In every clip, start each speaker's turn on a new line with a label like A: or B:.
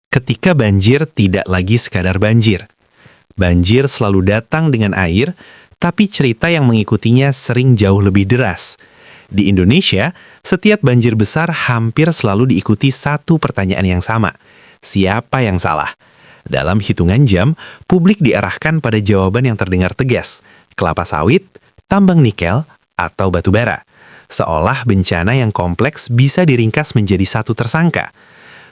A: Ketika banjir tidak lagi sekadar banjir. Banjir selalu datang dengan air, tapi cerita yang mengikutinya sering jauh lebih deras. Di Indonesia, setiap banjir besar hampir selalu diikuti satu pertanyaan yang sama. Siapa yang salah? Dalam hitungan jam, publik diarahkan pada jawaban yang terdengar tegas. Kelapa sawit, tambang nikel, atau batu bara. Seolah bencana yang kompleks bisa diringkas menjadi satu tersangka.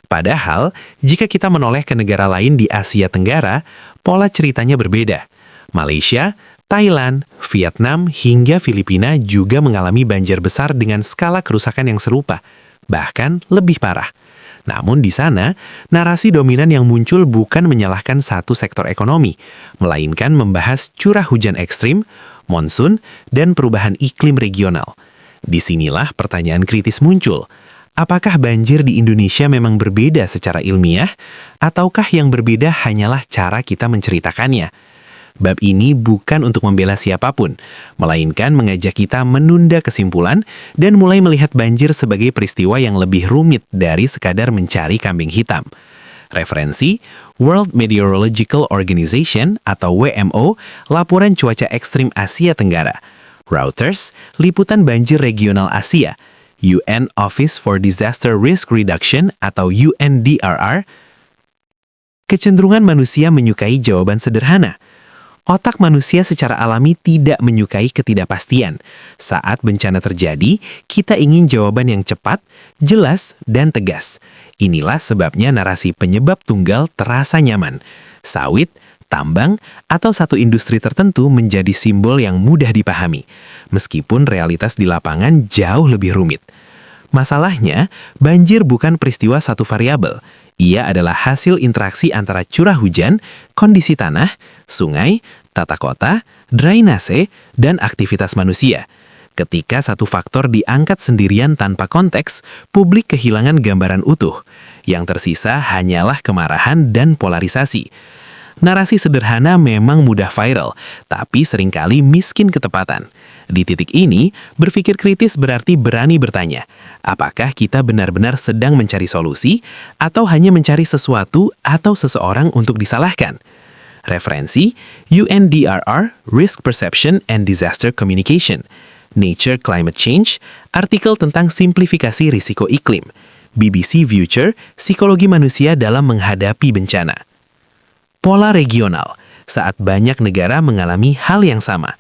A: Padahal, jika kita menoleh ke negara lain di Asia Tenggara, pola ceritanya berbeda. Malaysia, Thailand, Vietnam, hingga Filipina juga mengalami banjir besar dengan skala kerusakan yang serupa, bahkan lebih parah. Namun di sana, narasi dominan yang muncul bukan menyalahkan satu sektor ekonomi, melainkan membahas curah hujan ekstrim, monsun, dan perubahan iklim regional. Disinilah pertanyaan kritis muncul. Apakah banjir di Indonesia memang berbeda secara ilmiah, ataukah yang berbeda hanyalah cara kita menceritakannya? Bab ini bukan untuk membela siapapun, melainkan mengajak kita menunda kesimpulan dan mulai melihat banjir sebagai peristiwa yang lebih rumit dari sekadar mencari kambing hitam. Referensi, World Meteorological Organization atau WMO, Laporan Cuaca Ekstrim Asia Tenggara. Reuters, Liputan Banjir Regional Asia. UN Office for Disaster Risk Reduction atau UNDRR. Kecenderungan manusia menyukai jawaban sederhana. Otak manusia secara alami tidak menyukai ketidakpastian. Saat bencana terjadi, kita ingin jawaban yang cepat, jelas, dan tegas. Inilah sebabnya narasi penyebab tunggal terasa nyaman. Sawit, tambang, atau satu industri tertentu menjadi simbol yang mudah dipahami, meskipun realitas di lapangan jauh lebih rumit. Masalahnya, banjir bukan peristiwa satu variabel. Ia adalah hasil interaksi antara curah hujan, kondisi tanah, sungai, tata kota, drainase, dan aktivitas manusia. Ketika satu faktor diangkat sendirian tanpa konteks, publik kehilangan gambaran utuh. Yang tersisa hanyalah kemarahan dan polarisasi. Narasi sederhana memang mudah viral, tapi seringkali miskin ketepatan. Di titik ini, berpikir kritis berarti berani bertanya, apakah kita benar-benar sedang mencari solusi, atau hanya mencari sesuatu atau seseorang untuk disalahkan? Referensi, UNDRR, Risk Perception and Disaster Communication, Nature Climate Change, artikel tentang simplifikasi risiko iklim, BBC Future, Psikologi Manusia dalam Menghadapi Bencana. Pola regional, saat banyak negara mengalami hal yang sama.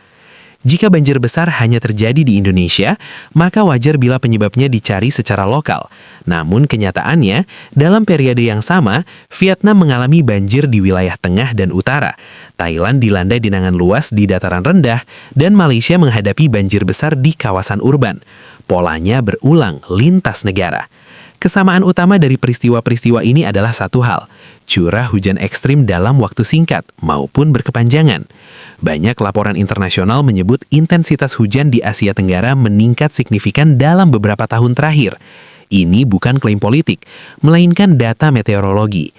A: Jika banjir besar hanya terjadi di Indonesia, maka wajar bila penyebabnya dicari secara lokal. Namun kenyataannya, dalam periode yang sama, Vietnam mengalami banjir di wilayah tengah dan utara, Thailand dilanda genangan luas di dataran rendah, dan Malaysia menghadapi banjir besar di kawasan urban. Polanya berulang lintas negara. Kesamaan utama dari peristiwa-peristiwa ini adalah satu hal, curah hujan ekstrim dalam waktu singkat maupun berkepanjangan. Banyak laporan internasional menyebut intensitas hujan di Asia Tenggara meningkat signifikan dalam beberapa tahun terakhir. Ini bukan klaim politik, melainkan data meteorologi.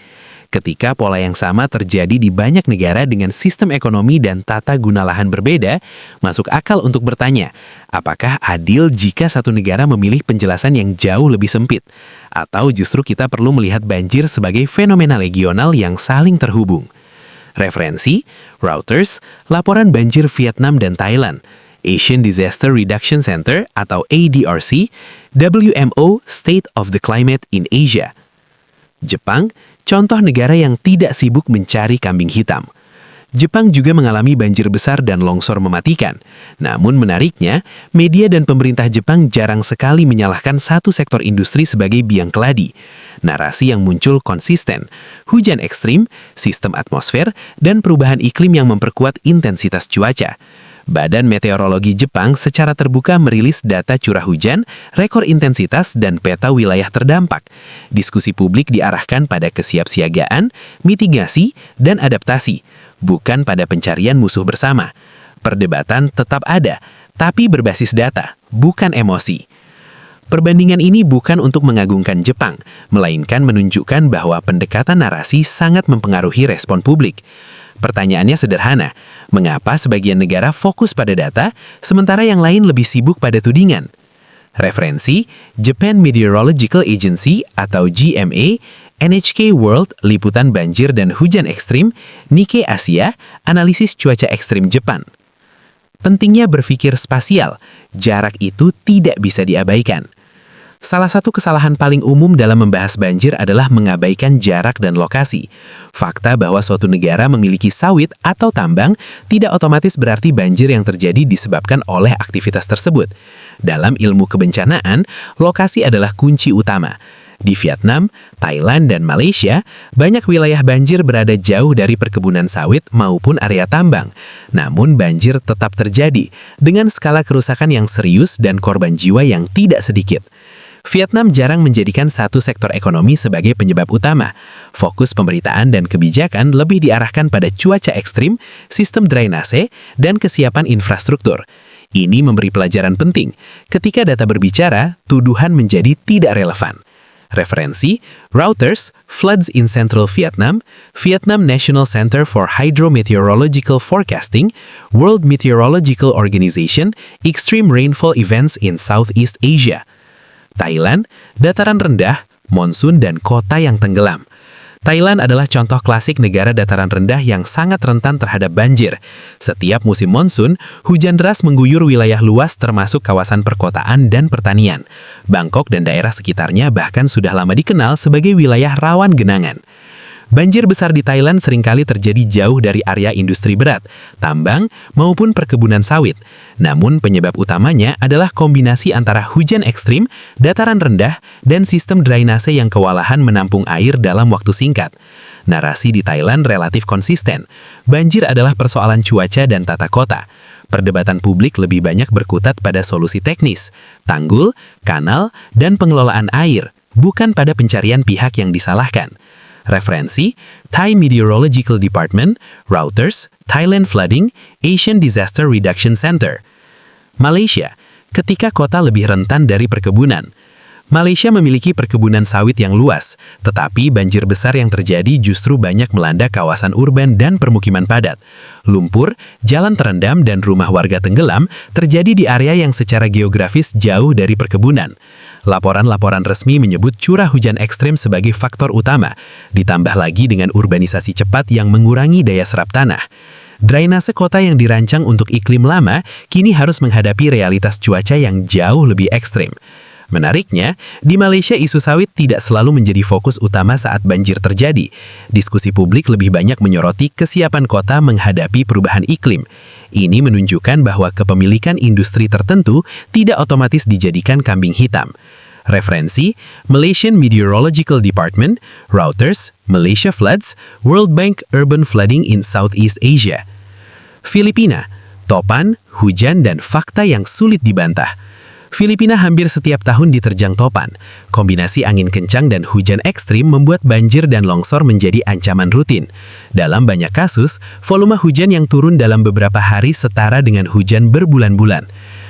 A: Ketika pola yang sama terjadi di banyak negara dengan sistem ekonomi dan tata guna lahan berbeda, masuk akal untuk bertanya, apakah adil jika satu negara memilih penjelasan yang jauh lebih sempit? Atau justru kita perlu melihat banjir sebagai fenomena regional yang saling terhubung? Referensi, Reuters, Laporan Banjir Vietnam dan Thailand, Asian Disaster Reduction Center atau ADRC, WMO State of the Climate in Asia. Jepang, contoh negara yang tidak sibuk mencari kambing hitam. Jepang juga mengalami banjir besar dan longsor mematikan. Namun menariknya, media dan pemerintah Jepang jarang sekali menyalahkan satu sektor industri sebagai biang keladi. Narasi yang muncul konsisten, hujan ekstrim, sistem atmosfer, dan perubahan iklim yang memperkuat intensitas cuaca. Badan Meteorologi Jepang secara terbuka merilis data curah hujan, rekor intensitas, dan peta wilayah terdampak. Diskusi publik diarahkan pada kesiapsiagaan, mitigasi, dan adaptasi, bukan pada pencarian musuh bersama. Perdebatan tetap ada, tapi berbasis data, bukan emosi. Perbandingan ini bukan untuk mengagungkan Jepang, melainkan menunjukkan bahwa pendekatan narasi sangat mempengaruhi respon publik. Pertanyaannya sederhana, mengapa sebagian negara fokus pada data, sementara yang lain lebih sibuk pada tudingan? Referensi, Japan Meteorological Agency atau GMA, NHK World, liputan banjir dan hujan ekstrim, Nikkei Asia, analisis cuaca ekstrim Jepang. Pentingnya berpikir spasial, jarak itu tidak bisa diabaikan. Salah satu kesalahan paling umum dalam membahas banjir adalah mengabaikan jarak dan lokasi. Fakta bahwa suatu negara memiliki sawit atau tambang tidak otomatis berarti banjir yang terjadi disebabkan oleh aktivitas tersebut. Dalam ilmu kebencanaan, lokasi adalah kunci utama. Di Vietnam, Thailand, dan Malaysia, banyak wilayah banjir berada jauh dari perkebunan sawit maupun area tambang. Namun banjir tetap terjadi, dengan skala kerusakan yang serius dan korban jiwa yang tidak sedikit. Vietnam jarang menjadikan satu sektor ekonomi sebagai penyebab utama. Fokus pemberitaan dan kebijakan lebih diarahkan pada cuaca ekstrim, sistem drainase, dan kesiapan infrastruktur. Ini memberi pelajaran penting. Ketika data berbicara, tuduhan menjadi tidak relevan. Referensi, Reuters, Floods in Central Vietnam, Vietnam National Center for Hydrometeorological Forecasting, World Meteorological Organization, Extreme Rainfall Events in Southeast Asia. Thailand, dataran rendah, monsun, dan kota yang tenggelam. Thailand adalah contoh klasik negara dataran rendah yang sangat rentan terhadap banjir. Setiap musim monsun, hujan deras mengguyur wilayah luas termasuk kawasan perkotaan dan pertanian. Bangkok dan daerah sekitarnya bahkan sudah lama dikenal sebagai wilayah rawan genangan. Banjir besar di Thailand seringkali terjadi jauh dari area industri berat, tambang, maupun perkebunan sawit. Namun penyebab utamanya adalah kombinasi antara hujan ekstrim, dataran rendah, dan sistem drainase yang kewalahan menampung air dalam waktu singkat. Narasi di Thailand relatif konsisten. Banjir adalah persoalan cuaca dan tata kota. Perdebatan publik lebih banyak berkutat pada solusi teknis, tanggul, kanal, dan pengelolaan air, bukan pada pencarian pihak yang disalahkan. Referensi, Thai Meteorological Department, Reuters, Thailand Flooding, Asian Disaster Reduction Center. Malaysia, ketika kota lebih rentan dari perkebunan. Malaysia memiliki perkebunan sawit yang luas, tetapi banjir besar yang terjadi justru banyak melanda kawasan urban dan permukiman padat. Lumpur, jalan terendam, dan rumah warga tenggelam terjadi di area yang secara geografis jauh dari perkebunan. Laporan-laporan resmi menyebut curah hujan ekstrem sebagai faktor utama, ditambah lagi dengan urbanisasi cepat yang mengurangi daya serap tanah. Drainase kota yang dirancang untuk iklim lama kini harus menghadapi realitas cuaca yang jauh lebih ekstrem. Menariknya, di Malaysia isu sawit tidak selalu menjadi fokus utama saat banjir terjadi. Diskusi publik lebih banyak menyoroti kesiapan kota menghadapi perubahan iklim. Ini menunjukkan bahwa kepemilikan industri tertentu tidak otomatis dijadikan kambing hitam. Referensi, Malaysian Meteorological Department, Reuters, Malaysia Floods, World Bank Urban Flooding in Southeast Asia. Filipina, topan, hujan, dan fakta yang sulit dibantah. Filipina hampir setiap tahun diterjang topan. Kombinasi angin kencang dan hujan ekstrim membuat banjir dan longsor menjadi ancaman rutin. Dalam banyak kasus, volume hujan yang turun dalam beberapa hari setara dengan hujan berbulan-bulan.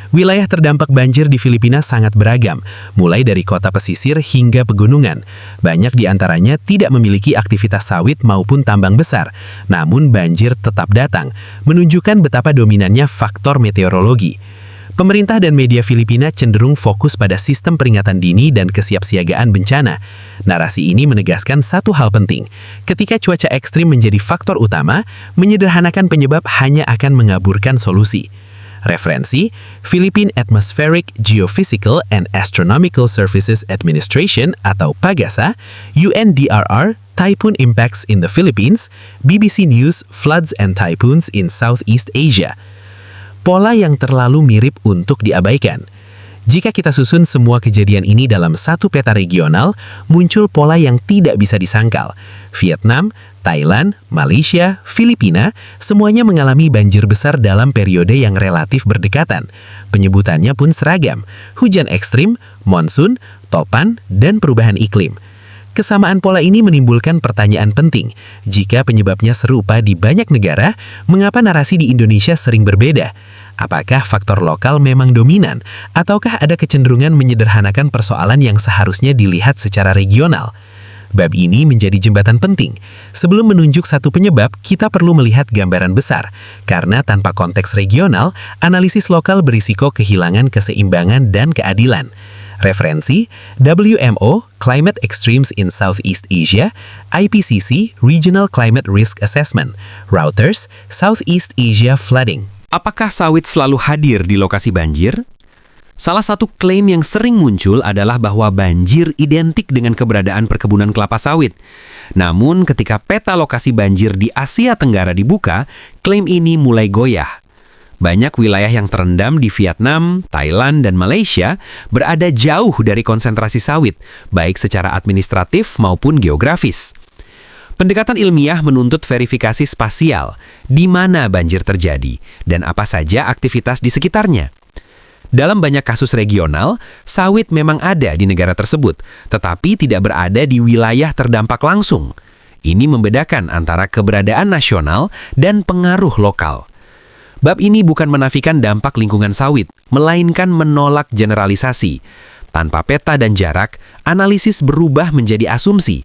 A: Wilayah terdampak banjir di Filipina sangat beragam, mulai dari kota pesisir hingga pegunungan. Banyak di antaranya tidak memiliki aktivitas sawit maupun tambang besar, namun banjir tetap datang, menunjukkan betapa dominannya faktor meteorologi. Pemerintah dan media Filipina cenderung fokus pada sistem peringatan dini dan kesiapsiagaan bencana. Narasi ini menegaskan satu hal penting. Ketika cuaca ekstrim menjadi faktor utama, menyederhanakan penyebab hanya akan mengaburkan solusi. Referensi, Philippine Atmospheric, Geophysical, and Astronomical Services Administration atau PAGASA, UNDRR, Typhoon Impacts in the Philippines, BBC News, Floods and Typhoons in Southeast Asia. Pola yang terlalu mirip untuk diabaikan. Jika kita susun semua kejadian ini dalam satu peta regional, muncul pola yang tidak bisa disangkal. Vietnam, Thailand, Malaysia, Filipina, semuanya mengalami banjir besar dalam periode yang relatif berdekatan. Penyebutannya pun seragam, hujan ekstrim, monsun, topan, dan perubahan iklim. Kesamaan pola ini menimbulkan pertanyaan penting. Jika penyebabnya serupa di banyak negara, mengapa narasi di Indonesia sering berbeda? Apakah faktor lokal memang dominan, ataukah ada kecenderungan menyederhanakan persoalan yang seharusnya dilihat secara regional? Bab ini menjadi jembatan penting. Sebelum menunjuk satu penyebab, kita perlu melihat gambaran besar. Karena tanpa konteks regional, analisis lokal berisiko kehilangan keseimbangan dan keadilan. Referensi: WMO Climate Extremes in Southeast Asia, IPCC Regional Climate Risk Assessment, Reuters Southeast Asia Flooding. Apakah sawit selalu hadir di lokasi banjir? Salah satu klaim yang sering muncul adalah bahwa banjir identik dengan keberadaan perkebunan kelapa sawit. Namun, ketika peta lokasi banjir di Asia Tenggara dibuka, klaim ini mulai goyah. Banyak wilayah yang terendam di Vietnam, Thailand, dan Malaysia berada jauh dari konsentrasi sawit, baik secara administratif maupun geografis. Pendekatan ilmiah menuntut verifikasi spasial, di mana banjir terjadi, dan apa saja aktivitas di sekitarnya. Dalam banyak kasus regional, sawit memang ada di negara tersebut, tetapi tidak berada di wilayah terdampak langsung. Ini membedakan antara keberadaan nasional dan pengaruh lokal. Bab ini bukan menafikan dampak lingkungan sawit, melainkan menolak generalisasi. Tanpa peta dan jarak, analisis berubah menjadi asumsi.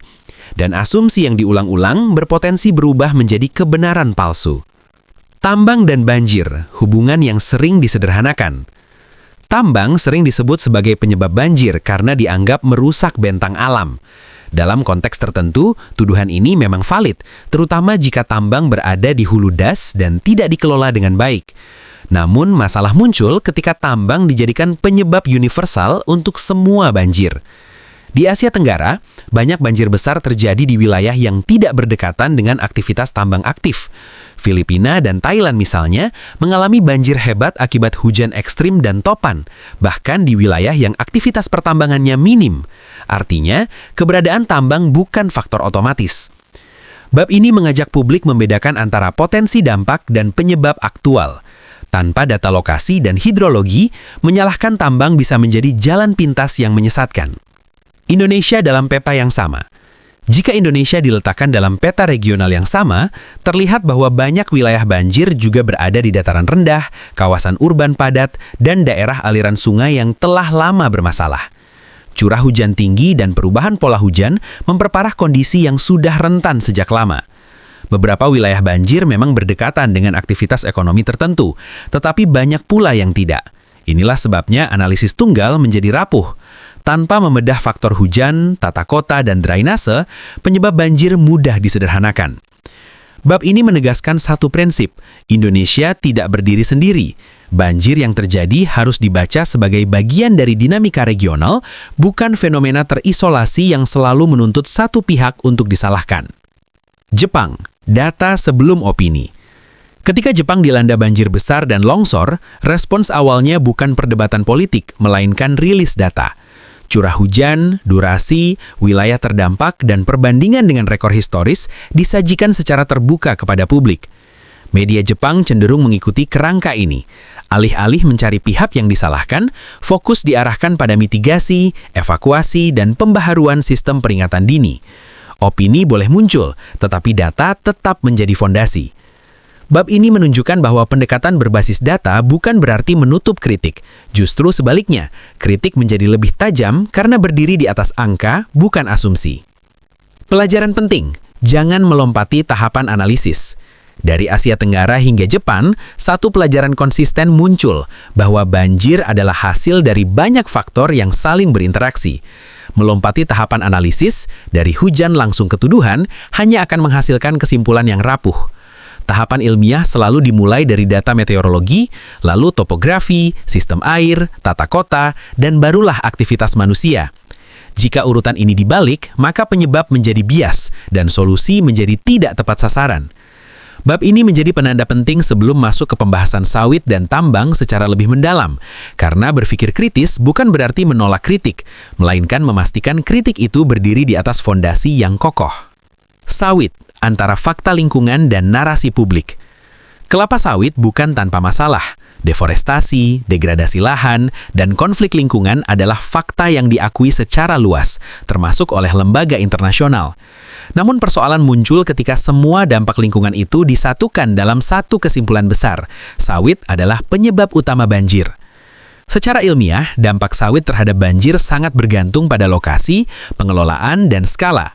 A: Dan asumsi yang diulang-ulang berpotensi berubah menjadi kebenaran palsu. Tambang dan banjir, hubungan yang sering disederhanakan. Tambang sering disebut sebagai penyebab banjir karena dianggap merusak bentang alam. Dalam konteks tertentu, tuduhan ini memang valid, terutama jika tambang berada di hulu das dan tidak dikelola dengan baik. Namun, masalah muncul ketika tambang dijadikan penyebab universal untuk semua banjir. Di Asia Tenggara, banyak banjir besar terjadi di wilayah yang tidak berdekatan dengan aktivitas tambang aktif. Filipina dan Thailand misalnya mengalami banjir hebat akibat hujan ekstrim dan topan, bahkan di wilayah yang aktivitas pertambangannya minim. Artinya, keberadaan tambang bukan faktor otomatis. Bab ini mengajak publik membedakan antara potensi dampak dan penyebab aktual. Tanpa data lokasi dan hidrologi, menyalahkan tambang bisa menjadi jalan pintas yang menyesatkan. Indonesia dalam peta yang sama. Jika Indonesia diletakkan dalam peta regional yang sama, terlihat bahwa banyak wilayah banjir juga berada di dataran rendah, kawasan urban padat, dan daerah aliran sungai yang telah lama bermasalah. Curah hujan tinggi dan perubahan pola hujan memperparah kondisi yang sudah rentan sejak lama. Beberapa wilayah banjir memang berdekatan dengan aktivitas ekonomi tertentu, tetapi banyak pula yang tidak. Inilah sebabnya analisis tunggal menjadi rapuh. Tanpa membedah faktor hujan, tata kota, dan drainase, penyebab banjir mudah disederhanakan. Bab ini menegaskan satu prinsip, Indonesia tidak berdiri sendiri. Banjir yang terjadi harus dibaca sebagai bagian dari dinamika regional, bukan fenomena terisolasi yang selalu menuntut satu pihak untuk disalahkan. Jepang, data sebelum opini. Ketika Jepang dilanda banjir besar dan longsor, respons awalnya bukan perdebatan politik, melainkan rilis data. Curah hujan, durasi, wilayah terdampak, dan perbandingan dengan rekor historis disajikan secara terbuka kepada publik. Media Jepang cenderung mengikuti kerangka ini. Alih-alih mencari pihak yang disalahkan, fokus diarahkan pada mitigasi, evakuasi, dan pembaharuan sistem peringatan dini. Opini boleh muncul, tetapi data tetap menjadi fondasi. Bab ini menunjukkan bahwa pendekatan berbasis data bukan berarti menutup kritik. Justru sebaliknya, kritik menjadi lebih tajam karena berdiri di atas angka, bukan asumsi. Pelajaran penting, jangan melompati tahapan analisis. Dari Asia Tenggara hingga Jepang, satu pelajaran konsisten muncul bahwa banjir adalah hasil dari banyak faktor yang saling berinteraksi. Melompati tahapan analisis, dari hujan langsung ke tuduhan, hanya akan menghasilkan kesimpulan yang rapuh. Tahapan ilmiah selalu dimulai dari data meteorologi, lalu topografi, sistem air, tata kota, dan barulah aktivitas manusia. Jika urutan ini dibalik, maka penyebab menjadi bias dan solusi menjadi tidak tepat sasaran. Bab ini menjadi penanda penting sebelum masuk ke pembahasan sawit dan tambang secara lebih mendalam, karena berpikir kritis bukan berarti menolak kritik, melainkan memastikan kritik itu berdiri di atas fondasi yang kokoh. Sawit, antara fakta lingkungan dan narasi publik. Kelapa sawit bukan tanpa masalah. Deforestasi, degradasi lahan, dan konflik lingkungan adalah fakta yang diakui secara luas, termasuk oleh lembaga internasional. Namun persoalan muncul ketika semua dampak lingkungan itu disatukan dalam satu kesimpulan besar. Sawit adalah penyebab utama banjir. Secara ilmiah, dampak sawit terhadap banjir sangat bergantung pada lokasi, pengelolaan, dan skala.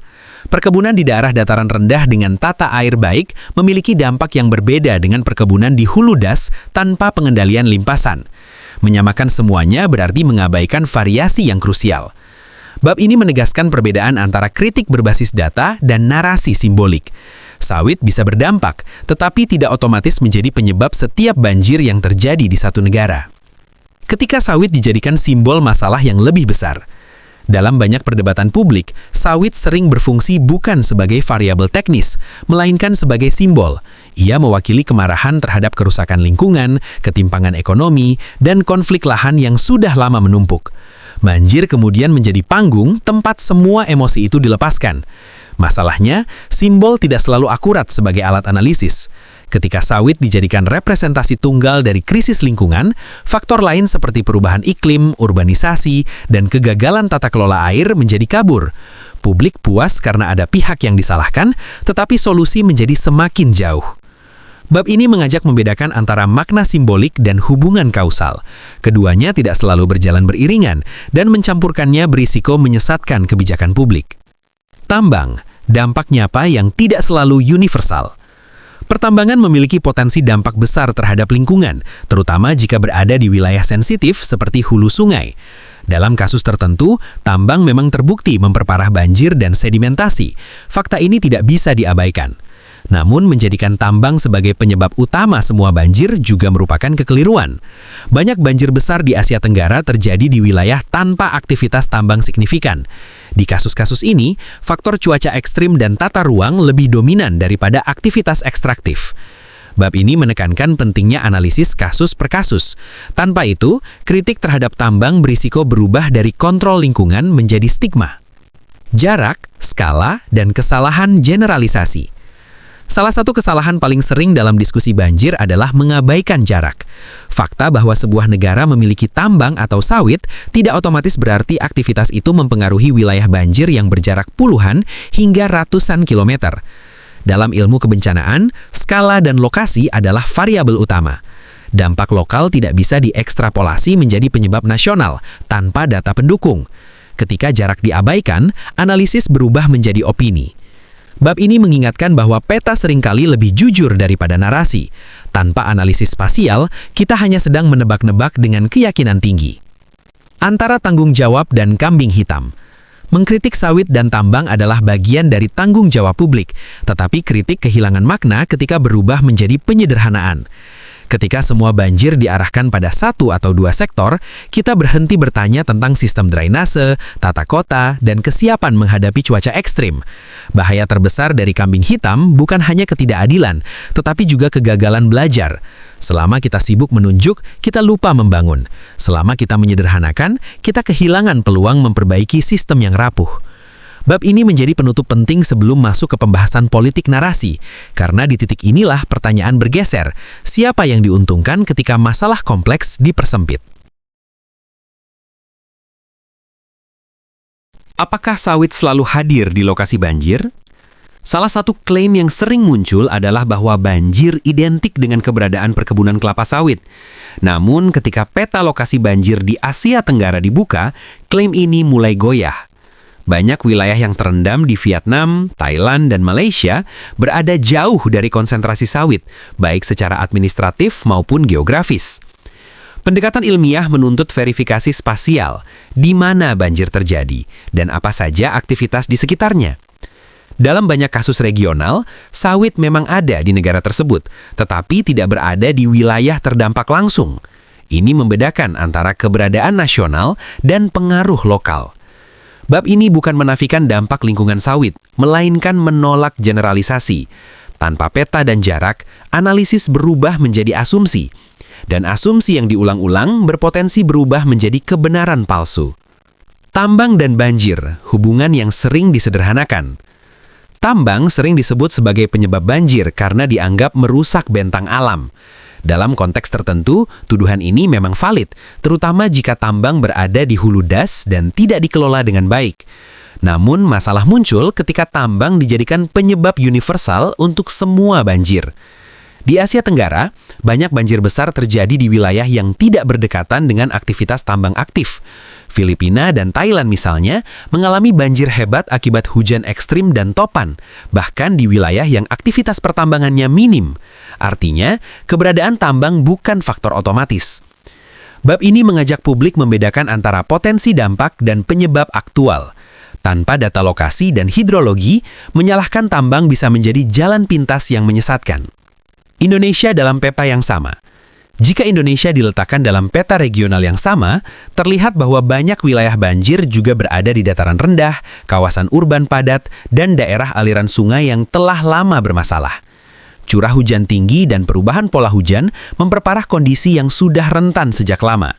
A: Perkebunan di daerah dataran rendah dengan tata air baik memiliki dampak yang berbeda dengan perkebunan di hulu das tanpa pengendalian limpasan. Menyamakan semuanya berarti mengabaikan variasi yang krusial. Bab ini menegaskan perbedaan antara kritik berbasis data dan narasi simbolik. Sawit bisa berdampak, tetapi tidak otomatis menjadi penyebab setiap banjir yang terjadi di satu negara. Ketika sawit dijadikan simbol masalah yang lebih besar, dalam banyak perdebatan publik, sawit sering berfungsi bukan sebagai variabel teknis, melainkan sebagai simbol. Ia mewakili kemarahan terhadap kerusakan lingkungan, ketimpangan ekonomi, dan konflik lahan yang sudah lama menumpuk. Banjir kemudian menjadi panggung tempat semua emosi itu dilepaskan. Masalahnya, simbol tidak selalu akurat sebagai alat analisis. Ketika sawit dijadikan representasi tunggal dari krisis lingkungan, faktor lain seperti perubahan iklim, urbanisasi, dan kegagalan tata kelola air menjadi kabur. Publik puas karena ada pihak yang disalahkan, tetapi solusi menjadi semakin jauh. Bab ini mengajak membedakan antara makna simbolik dan hubungan kausal. Keduanya tidak selalu berjalan beriringan, dan mencampurkannya berisiko menyesatkan kebijakan publik. Tambang, dampak nyata yang tidak selalu universal. Pertambangan memiliki potensi dampak besar terhadap lingkungan, terutama jika berada di wilayah sensitif seperti hulu sungai. Dalam kasus tertentu, tambang memang terbukti memperparah banjir dan sedimentasi. Fakta ini tidak bisa diabaikan. Namun, menjadikan tambang sebagai penyebab utama semua banjir juga merupakan kekeliruan. Banyak banjir besar di Asia Tenggara terjadi di wilayah tanpa aktivitas tambang signifikan. Di kasus-kasus ini, faktor cuaca ekstrim dan tata ruang lebih dominan daripada aktivitas ekstraktif. Bab ini menekankan pentingnya analisis kasus per kasus. Tanpa itu, kritik terhadap tambang berisiko berubah dari kontrol lingkungan menjadi stigma. Jarak, skala, dan kesalahan generalisasi. Salah satu kesalahan paling sering dalam diskusi banjir adalah mengabaikan jarak. Fakta bahwa sebuah negara memiliki tambang atau sawit tidak otomatis berarti aktivitas itu mempengaruhi wilayah banjir yang berjarak puluhan hingga ratusan kilometer. Dalam ilmu kebencanaan, skala dan lokasi adalah variabel utama. Dampak lokal tidak bisa diekstrapolasi menjadi penyebab nasional tanpa data pendukung. Ketika jarak diabaikan, analisis berubah menjadi opini. Bab ini mengingatkan bahwa peta seringkali lebih jujur daripada narasi. Tanpa analisis spasial, kita hanya sedang menebak-nebak dengan keyakinan tinggi. Antara tanggung jawab dan kambing hitam. Mengkritik sawit dan tambang adalah bagian dari tanggung jawab publik, tetapi kritik kehilangan makna ketika berubah menjadi penyederhanaan. Ketika semua banjir diarahkan pada satu atau dua sektor, kita berhenti bertanya tentang sistem drainase, tata kota, dan kesiapan menghadapi cuaca ekstrim. Bahaya terbesar dari kambing hitam bukan hanya ketidakadilan, tetapi juga kegagalan belajar. Selama kita sibuk menunjuk, kita lupa membangun. Selama kita menyederhanakan, kita kehilangan peluang memperbaiki sistem yang rapuh. Bab ini menjadi penutup penting sebelum masuk ke pembahasan politik narasi, karena di titik inilah pertanyaan bergeser, siapa yang diuntungkan ketika masalah kompleks dipersempit. Apakah sawit selalu hadir di lokasi banjir? Salah satu klaim yang sering muncul adalah bahwa banjir identik dengan keberadaan perkebunan kelapa sawit. Namun ketika peta lokasi banjir di Asia Tenggara dibuka, klaim ini mulai goyah. Banyak wilayah yang terendam di Vietnam, Thailand, dan Malaysia berada jauh dari konsentrasi sawit, baik secara administratif maupun geografis. Pendekatan ilmiah menuntut verifikasi spasial, di mana banjir terjadi, dan apa saja aktivitas di sekitarnya. Dalam banyak kasus regional, sawit memang ada di negara tersebut, tetapi tidak berada di wilayah terdampak langsung. Ini membedakan antara keberadaan nasional dan pengaruh lokal. Bab ini bukan menafikan dampak lingkungan sawit, melainkan menolak generalisasi. Tanpa peta dan jarak, analisis berubah menjadi asumsi. Dan asumsi yang diulang-ulang berpotensi berubah menjadi kebenaran palsu. Tambang dan banjir, hubungan yang sering disederhanakan. Tambang sering disebut sebagai penyebab banjir karena dianggap merusak bentang alam. Dalam konteks tertentu, tuduhan ini memang valid, terutama jika tambang berada di hulu das dan tidak dikelola dengan baik. Namun, masalah muncul ketika tambang dijadikan penyebab universal untuk semua banjir. Di Asia Tenggara, banyak banjir besar terjadi di wilayah yang tidak berdekatan dengan aktivitas tambang aktif. Filipina dan Thailand misalnya mengalami banjir hebat akibat hujan ekstrim dan topan, bahkan di wilayah yang aktivitas pertambangannya minim. Artinya, keberadaan tambang bukan faktor otomatis. Bab ini mengajak publik membedakan antara potensi dampak dan penyebab aktual. Tanpa data lokasi dan hidrologi, menyalahkan tambang bisa menjadi jalan pintas yang menyesatkan. Indonesia dalam peta yang sama. Jika Indonesia diletakkan dalam peta regional yang sama, terlihat bahwa banyak wilayah banjir juga berada di dataran rendah, kawasan urban padat, dan daerah aliran sungai yang telah lama bermasalah. Curah hujan tinggi dan perubahan pola hujan memperparah kondisi yang sudah rentan sejak lama.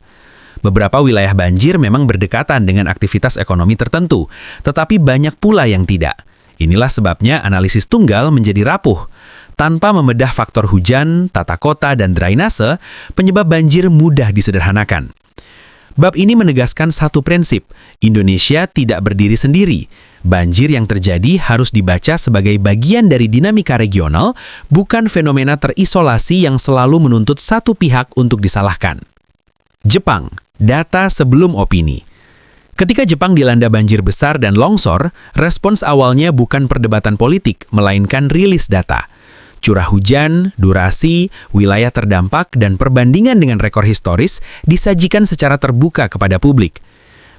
A: Beberapa wilayah banjir memang berdekatan dengan aktivitas ekonomi tertentu, tetapi banyak pula yang tidak. Inilah sebabnya analisis tunggal menjadi rapuh. Tanpa membedah faktor hujan, tata kota, dan drainase, penyebab banjir mudah disederhanakan. Bab ini menegaskan satu prinsip, Indonesia tidak berdiri sendiri. Banjir yang terjadi harus dibaca sebagai bagian dari dinamika regional, bukan fenomena terisolasi yang selalu menuntut satu pihak untuk disalahkan. Jepang, data sebelum opini. Ketika Jepang dilanda banjir besar dan longsor, respons awalnya bukan perdebatan politik, melainkan rilis data. Curah hujan, durasi, wilayah terdampak, dan perbandingan dengan rekor historis disajikan secara terbuka kepada publik.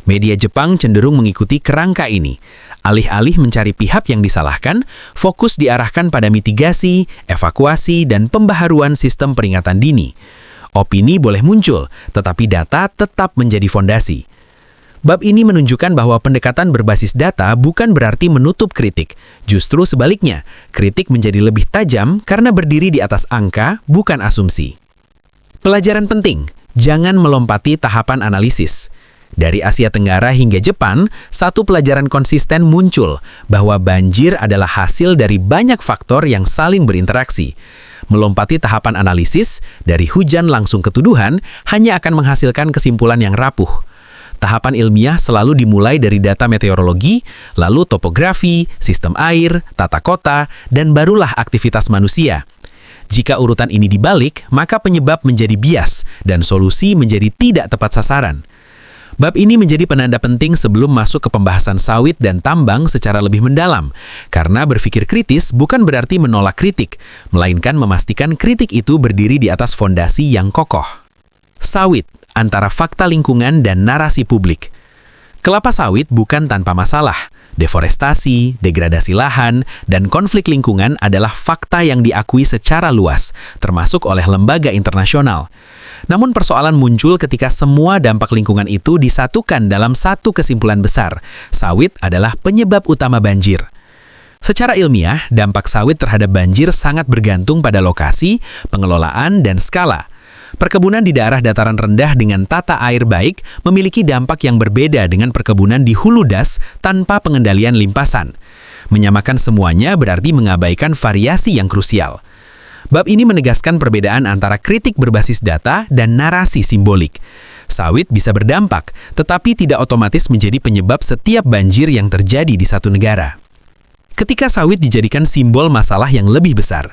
A: Media Jepang cenderung mengikuti kerangka ini. Alih-alih mencari pihak yang disalahkan, fokus diarahkan pada mitigasi, evakuasi, dan pembaharuan sistem peringatan dini. Opini boleh muncul, tetapi data tetap menjadi fondasi. Bab ini menunjukkan bahwa pendekatan berbasis data bukan berarti menutup kritik. Justru sebaliknya, kritik menjadi lebih tajam karena berdiri di atas angka, bukan asumsi. Pelajaran penting, jangan melompati tahapan analisis. Dari Asia Tenggara hingga Jepang, satu pelajaran konsisten muncul bahwa banjir adalah hasil dari banyak faktor yang saling berinteraksi. Melompati tahapan analisis, dari hujan langsung ke tuduhan, hanya akan menghasilkan kesimpulan yang rapuh. Tahapan ilmiah selalu dimulai dari data meteorologi, lalu topografi, sistem air, tata kota, dan barulah aktivitas manusia. Jika urutan ini dibalik, maka penyebab menjadi bias dan solusi menjadi tidak tepat sasaran. Bab ini menjadi penanda penting sebelum masuk ke pembahasan sawit dan tambang secara lebih mendalam, karena berpikir kritis bukan berarti menolak kritik, melainkan memastikan kritik itu berdiri di atas fondasi yang kokoh. Sawit, antara fakta lingkungan dan narasi publik. Kelapa sawit bukan tanpa masalah. Deforestasi, degradasi lahan, dan konflik lingkungan adalah fakta yang diakui secara luas, termasuk oleh lembaga internasional. Namun persoalan muncul ketika semua dampak lingkungan itu disatukan dalam satu kesimpulan besar. Sawit adalah penyebab utama banjir. Secara ilmiah, dampak sawit terhadap banjir sangat bergantung pada lokasi, pengelolaan, dan skala. Perkebunan di daerah dataran rendah dengan tata air baik memiliki dampak yang berbeda dengan perkebunan di hulu das tanpa pengendalian limpasan. Menyamakan semuanya berarti mengabaikan variasi yang krusial. Bab ini menegaskan perbedaan antara kritik berbasis data dan narasi simbolik. Sawit bisa berdampak, tetapi tidak otomatis menjadi penyebab setiap banjir yang terjadi di satu negara. Ketika sawit dijadikan simbol masalah yang lebih besar.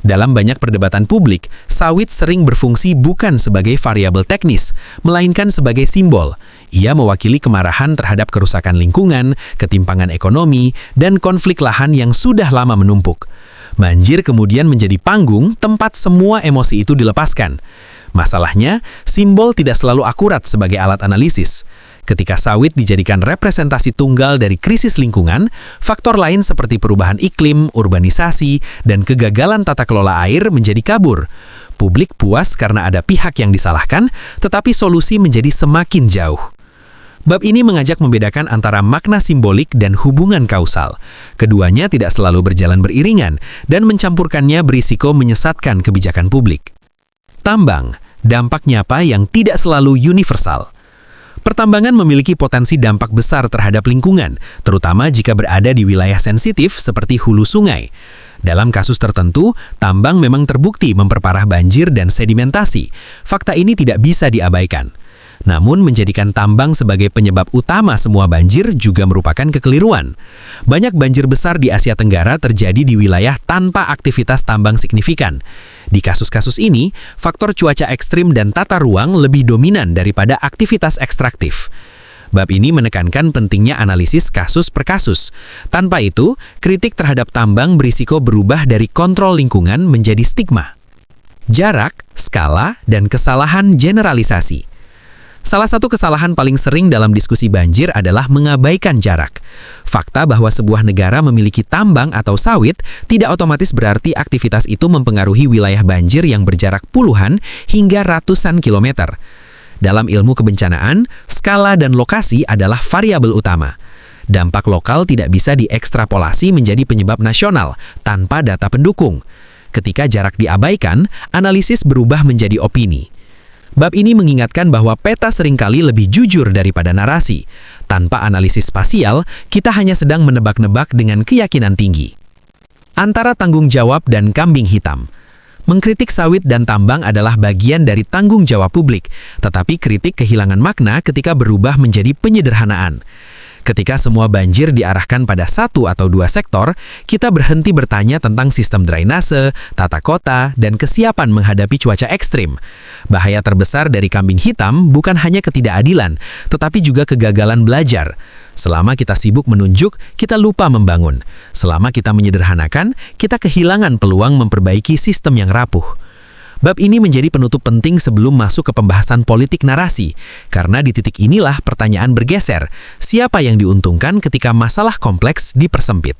A: Dalam banyak perdebatan publik, sawit sering berfungsi bukan sebagai variabel teknis, melainkan sebagai simbol. Ia mewakili kemarahan terhadap kerusakan lingkungan, ketimpangan ekonomi, dan konflik lahan yang sudah lama menumpuk. Banjir kemudian menjadi panggung tempat semua emosi itu dilepaskan. Masalahnya, simbol tidak selalu akurat sebagai alat analisis. Ketika sawit dijadikan representasi tunggal dari krisis lingkungan, faktor lain seperti perubahan iklim, urbanisasi, dan kegagalan tata kelola air menjadi kabur. Publik puas karena ada pihak yang disalahkan, tetapi solusi menjadi semakin jauh. Bab ini mengajak membedakan antara makna simbolik dan hubungan kausal. Keduanya tidak selalu berjalan beriringan, dan mencampurkannya berisiko menyesatkan kebijakan publik. Tambang, dampak nyata yang tidak selalu universal. Pertambangan memiliki potensi dampak besar terhadap lingkungan, terutama jika berada di wilayah sensitif seperti hulu sungai. Dalam kasus tertentu, tambang memang terbukti memperparah banjir dan sedimentasi. Fakta ini tidak bisa diabaikan. Namun, menjadikan tambang sebagai penyebab utama semua banjir juga merupakan kekeliruan. Banyak banjir besar di Asia Tenggara terjadi di wilayah tanpa aktivitas tambang signifikan. Di kasus-kasus ini, faktor cuaca ekstrim dan tata ruang lebih dominan daripada aktivitas ekstraktif. Bab ini menekankan pentingnya analisis kasus per kasus. Tanpa itu, kritik terhadap tambang berisiko berubah dari kontrol lingkungan menjadi stigma. Jarak, skala, dan kesalahan generalisasi.
B: Salah satu kesalahan paling sering dalam diskusi banjir adalah mengabaikan jarak. Fakta bahwa sebuah negara memiliki tambang atau sawit tidak otomatis berarti aktivitas itu mempengaruhi wilayah banjir yang berjarak puluhan hingga ratusan kilometer. Dalam ilmu kebencanaan, skala dan lokasi adalah variabel utama. Dampak lokal tidak bisa diekstrapolasi menjadi penyebab nasional tanpa data pendukung. Ketika jarak diabaikan, analisis berubah menjadi opini. Bab ini mengingatkan bahwa peta seringkali lebih jujur daripada narasi. Tanpa analisis spasial, kita hanya sedang menebak-nebak dengan keyakinan tinggi. Antara tanggung jawab dan kambing hitam. Mengkritik sawit dan tambang adalah bagian dari tanggung jawab publik, tetapi kritik kehilangan makna ketika berubah menjadi penyederhanaan. Ketika semua banjir diarahkan pada satu atau dua sektor, kita berhenti bertanya tentang sistem drainase, tata kota, dan kesiapan menghadapi cuaca ekstrim. Bahaya terbesar dari kambing hitam bukan hanya ketidakadilan, tetapi juga kegagalan belajar. Selama kita sibuk menunjuk, kita lupa membangun. Selama kita menyederhanakan, kita kehilangan peluang memperbaiki sistem yang rapuh. Bab ini menjadi penutup penting sebelum masuk ke pembahasan politik narasi, karena di titik inilah pertanyaan bergeser, siapa yang diuntungkan ketika masalah kompleks dipersempit.